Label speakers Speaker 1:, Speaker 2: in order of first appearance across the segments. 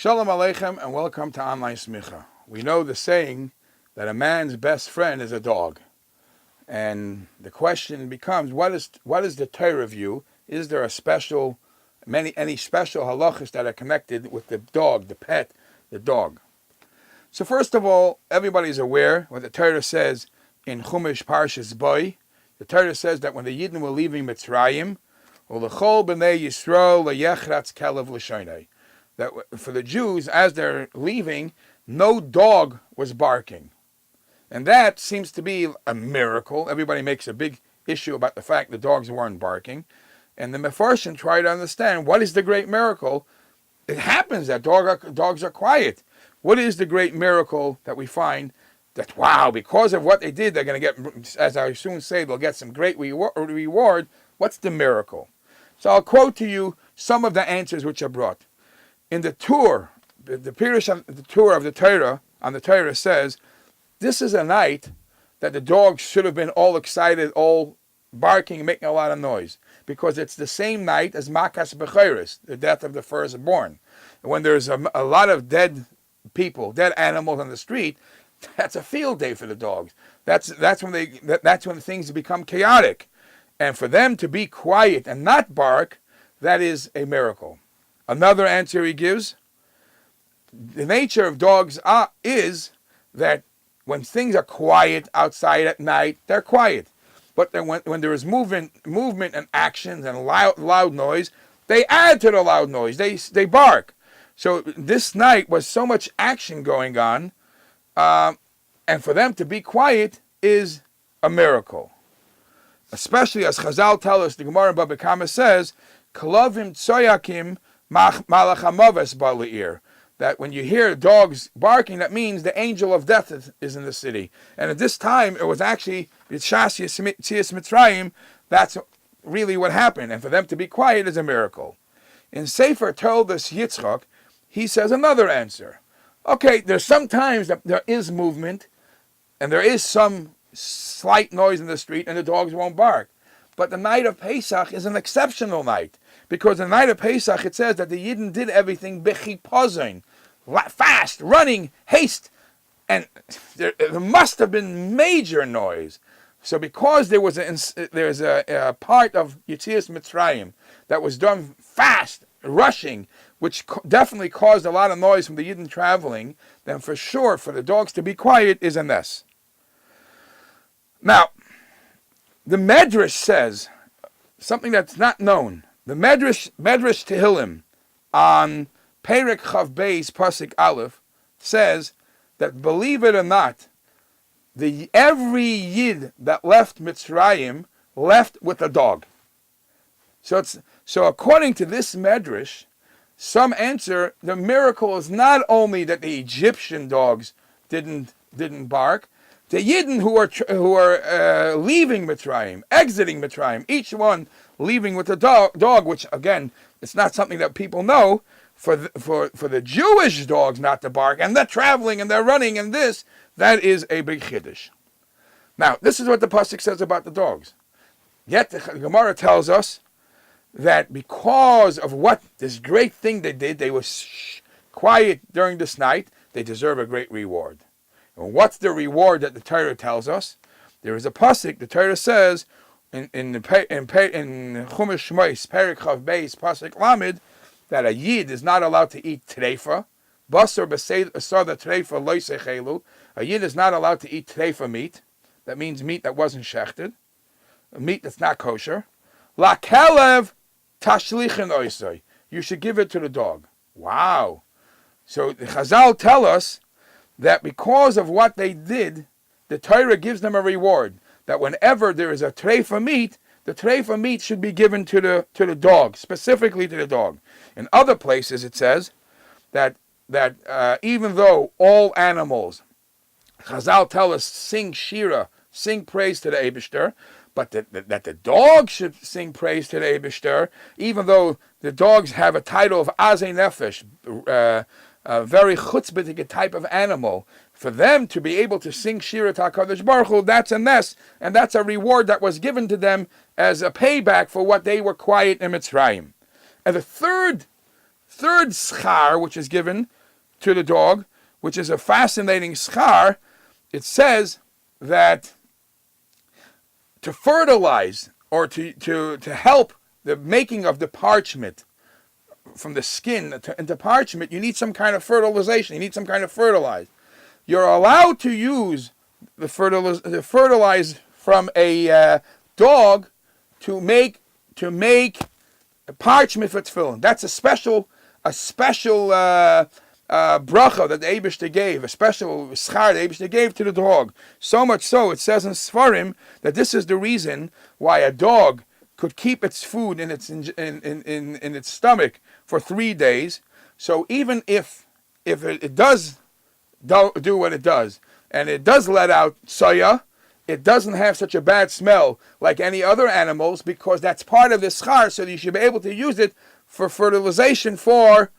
Speaker 1: Shalom Aleichem and welcome to Online Smicha. We know the saying that a man's best friend is a dog. And the question becomes, what is the Torah view? Is there any special halachas that are connected with the dog, the pet, the dog? So first of all, everybody's aware what the Torah says in Chumash Parshas Boi. The Torah says that when the Yidden were leaving Mitzrayim, U'lechol b'nei Yisrael le'yechratz kelev l'shoinei, that for the Jews, as they're leaving, no dog was barking. And that seems to be a miracle. Everybody makes a big issue about the fact the dogs weren't barking. And the Mefarshim try to understand, what is the great miracle? It happens that dogs are quiet. What is the great miracle that we find that, wow, because of what they did, they're going to get, as I soon say, they'll get some great reward. What's the miracle? So I'll quote to you some of the answers which are brought. In the Tur, the Pirush of the Tur of the Torah, on the Torah says, this is a night that the dogs should have been all excited, all barking, making a lot of noise, because it's the same night as Makas Bechoros, the death of the firstborn. And when there's a lot of dead people, dead animals on the street, that's a field day for the dogs. That's when things become chaotic, and for them to be quiet and not bark, that is a miracle. Another answer he gives, the nature of dogs is that when things are quiet outside at night, they're quiet. But then when there is movement and actions and loud noise, they add to the loud noise. They bark. So this night was so much action going on, and for them to be quiet is a miracle. Especially as Chazal tell us, the Gemara in Baba Kama says, Kalavim tsoyakim malachamaves ba'le'ir, that when you hear dogs barking, that means the angel of death is in the city. And at this time, it was actually Yitzias Mitzrayim. That's really what happened. And for them to be quiet is a miracle. In Sefer told us Yitzchak, he says another answer. Okay, there's sometimes that there is movement, and there is some slight noise in the street, and the dogs won't bark. But the night of Pesach is an exceptional night, because the night of Pesach, it says that the Yidden did everything b'chipazon, fast, running, haste, and there must have been major noise. So because there's a part of Yetzias Mitzrayim that was done fast, rushing, which definitely caused a lot of noise from the Yidden traveling, then for sure, for the dogs to be quiet is a ness. Now, the Medrash says something that's not known. The Medrash Tehillim on Perek Chav Beis Pasuk Aleph says that, believe it or not, every Yid that left Mitzrayim left with a dog. So according to this Medrash, some answer, the miracle is not only that the Egyptian dogs didn't bark. The Yidden who are leaving Mitzrayim, exiting Mitzrayim, each one leaving with a dog, which again, it's not something that people know. For the Jewish dogs not to bark, and they're traveling and they're running, and that is a big chiddush. Now, this is what the pasuk says about the dogs. Yet the Gemara tells us that because of what this great thing they did, they were quiet during this night, they deserve a great reward. And what's the reward that the Torah tells us? There is a pasuk. The Torah says in Chumash Shmos Perek Chav Beis Pasuk Lamed that a Yid is not allowed to eat treifa. Basar b'sada treifa lo sechelu. A Yid is not allowed to eat treifa meat. That means meat that wasn't shechted, meat that's not kosher. La kelev tashlichin oisai. You should give it to the dog. Wow. So the Chazal tell us that because of what they did, the Torah gives them a reward. That whenever there is a treifa meat, the treifa meat should be given to the dog, specifically to the dog. In other places, it says that even though all animals, Chazal tell us, sing shira, sing praise to the Eibishter, but that the dog should sing praise to the Eibishter, even though the dogs have a title of Azei Nefesh, a very chutzpahdik type of animal. For them to be able to sing Shira HaKadosh Baruch Hu, that's a ness, and that's a reward that was given to them as a payback for what they were quiet in Mitzrayim. And the third third schar, which is given to the dog, which is a fascinating schar. It says that to fertilize or to help the making of the parchment from the skin into parchment, you need some kind of fertilization. You need some kind of fertilizer. You're allowed to use the fertilize from a dog to make parchment for tefillin. That's a special bracha that the Eibishter gave, a special schar the Eibishter gave to the dog. So much so, it says in Sfarim that this is the reason why a dog could keep its food in its stomach for 3 days. So even if it does do what it does, and it does let out soya, it doesn't have such a bad smell like any other animals, because that's part of the schar, so you should be able to use it for fertilization for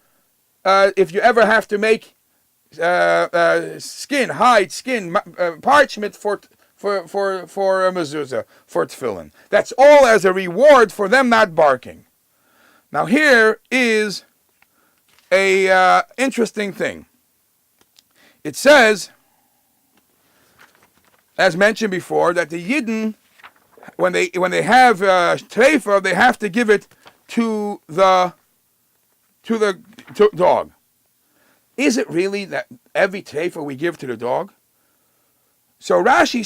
Speaker 1: if you ever have to make skin, parchment for a mezuzah, for tefillin. That's all as a reward for them not barking. Now here is a interesting thing. It says, as mentioned before, that the Yidden, when they have treifa, they have to give it to the dog. Is it really that every treifa we give to the dog? So Rashi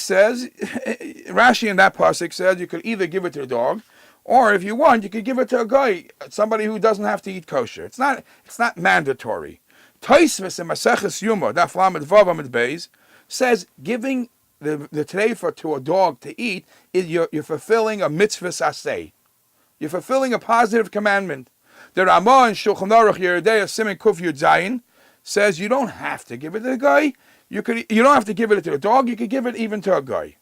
Speaker 1: in that pasuk says you could either give it to the dog, or if you want, you could give it to a guy, somebody who doesn't have to eat kosher. It's not mandatory. Tosfos in Maseches Yuma, Daf Lamed Vav Amud Beis, says giving the treifa to a dog to eat is you're fulfilling a mitzvah saseh. You're fulfilling a positive commandment. The Ramah in Shulchan Aruch Yeridei Siman Kuf Yud Zayin says you don't have to give it to the guy. You don't have to give it to the dog. You could give it even to a guy.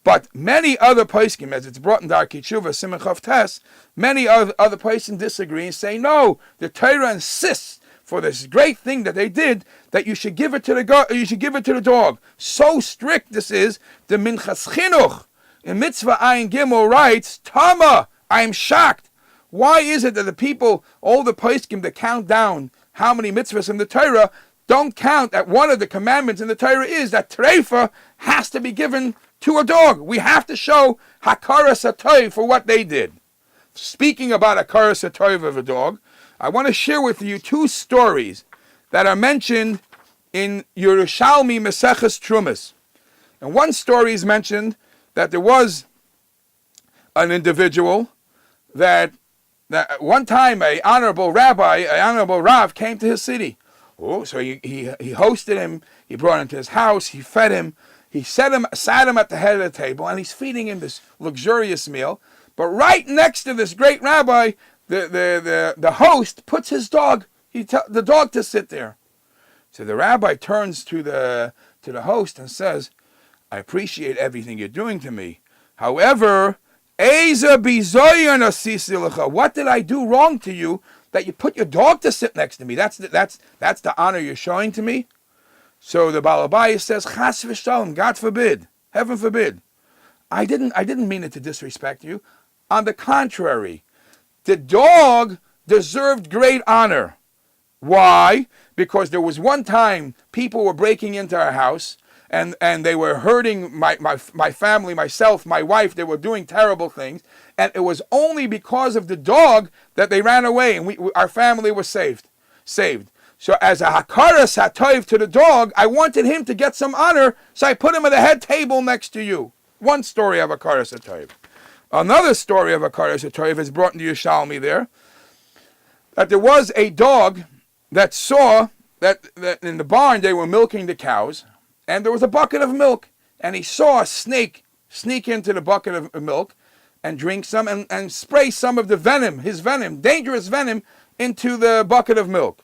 Speaker 1: But many other poskim, as it's brought in Darkei Tshuva Siman Chav Tes, many other poskim disagree and say no. The Torah insists for this great thing that they did that you should give it to the guy. You should give it to the dog. So strict this is. The Minchas Chinuch in Mitzvah Ayin Gimel writes, Tama, I am shocked. Why is it that the people, all the poskim that count down how many mitzvahs in the Torah, don't count that one of the commandments in the Torah is that treifa has to be given to a dog. We have to show hakaras hatov for what they did. Speaking about hakaras hatov of a dog, I want to share with you 2 stories that are mentioned in Yerushalmi Maseches Trumas. And one story is mentioned that there was an individual that one time an honorable Rav came to his city. Oh, so he hosted him, he brought him to his house, he fed him, he sat him at the head of the table, and he's feeding him this luxurious meal. But right next to this great rabbi, the host puts his dog, the dog to sit there. So the rabbi turns to the host and says, I appreciate everything you're doing to me. However, what did I do wrong to you that you put your dog to sit next to me? That's the honor you're showing to me. So the Baal Habayis says, Chas v'shalom, God forbid, heaven forbid. I didn't mean it to disrespect you. On the contrary, the dog deserved great honor. Why? Because there was one time people were breaking into our house and they were hurting my family, myself, my wife. They were doing terrible things. And it was only because of the dog that they ran away and our family was saved. So as a hakaras hatov to the dog, I wanted him to get some honor, so I put him at the head table next to you. One story of hakaras hatov. Another story of hakaras hatov is brought into Yerushalmi there, that there was a dog that saw that in the barn they were milking the cows, and there was a bucket of milk, and he saw a snake sneak into the bucket of milk and drink some and spray some of the venom, his venom, dangerous venom, into the bucket of milk.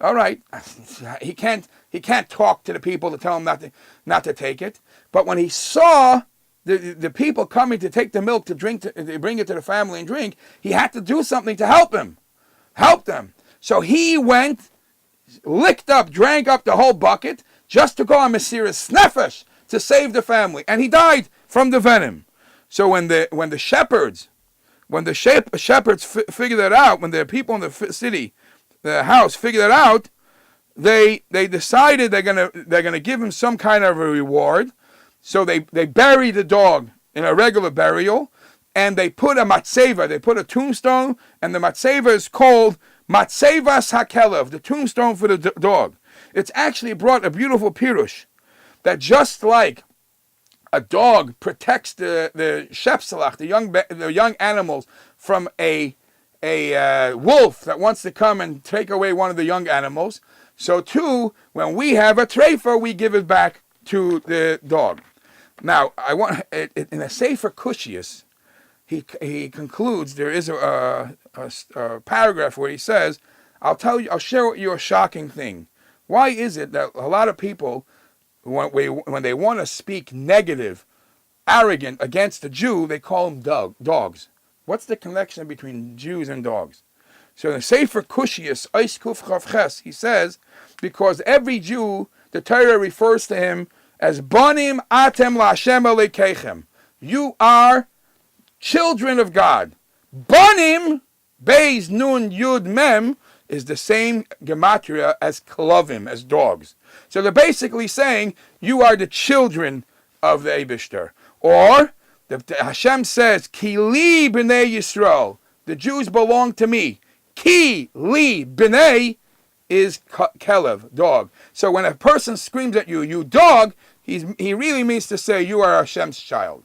Speaker 1: All right, he can't talk to the people to tell him not to take it. But when he saw the people coming to take the milk to drink, to bring it to the family and drink, he had to do something to help them. So he went, licked up, drank up the whole bucket just to go on Mesiras Nefesh to save the family, and he died from the venom. So when the shepherds when the shepherds figured that out, when the people in the city, the house figured that out, they decided they're gonna give him some kind of a reward. So they buried the dog in a regular burial, and they put a matzeva, they put a tombstone, and the matzeva is called Matzevas HaKelev, the tombstone for the dog. It's actually brought a beautiful pirush, that just like a dog protects the shepselach, the young animals, from a wolf that wants to come and take away one of the young animals, so too, when we have a treifa, we give it back to the dog. Now, I want in a Sefer Kushias, he concludes, there is a paragraph where he says, I'll share with you a shocking thing. Why is it that a lot of people, when they want to speak negative, arrogant against the Jew, they call them dogs? What's the connection between Jews and dogs? So in the Sefer Kushias, Eis Kuf Chav Ches, he says, because every Jew, the Torah refers to him as Banim Atem LaHashem Elokeichem. You are children of God. Banim, Beis Nun Yud Mem, is the same gematria as Klovim, as dogs. So they're basically saying, you are the children of the Eibishter. Or, Hashem says, Ki li b'nei Yisrael, the Jews belong to me. Ki li b'nei is Kelev, dog. So when a person screams at you, you dog, he really means to say you are Hashem's child.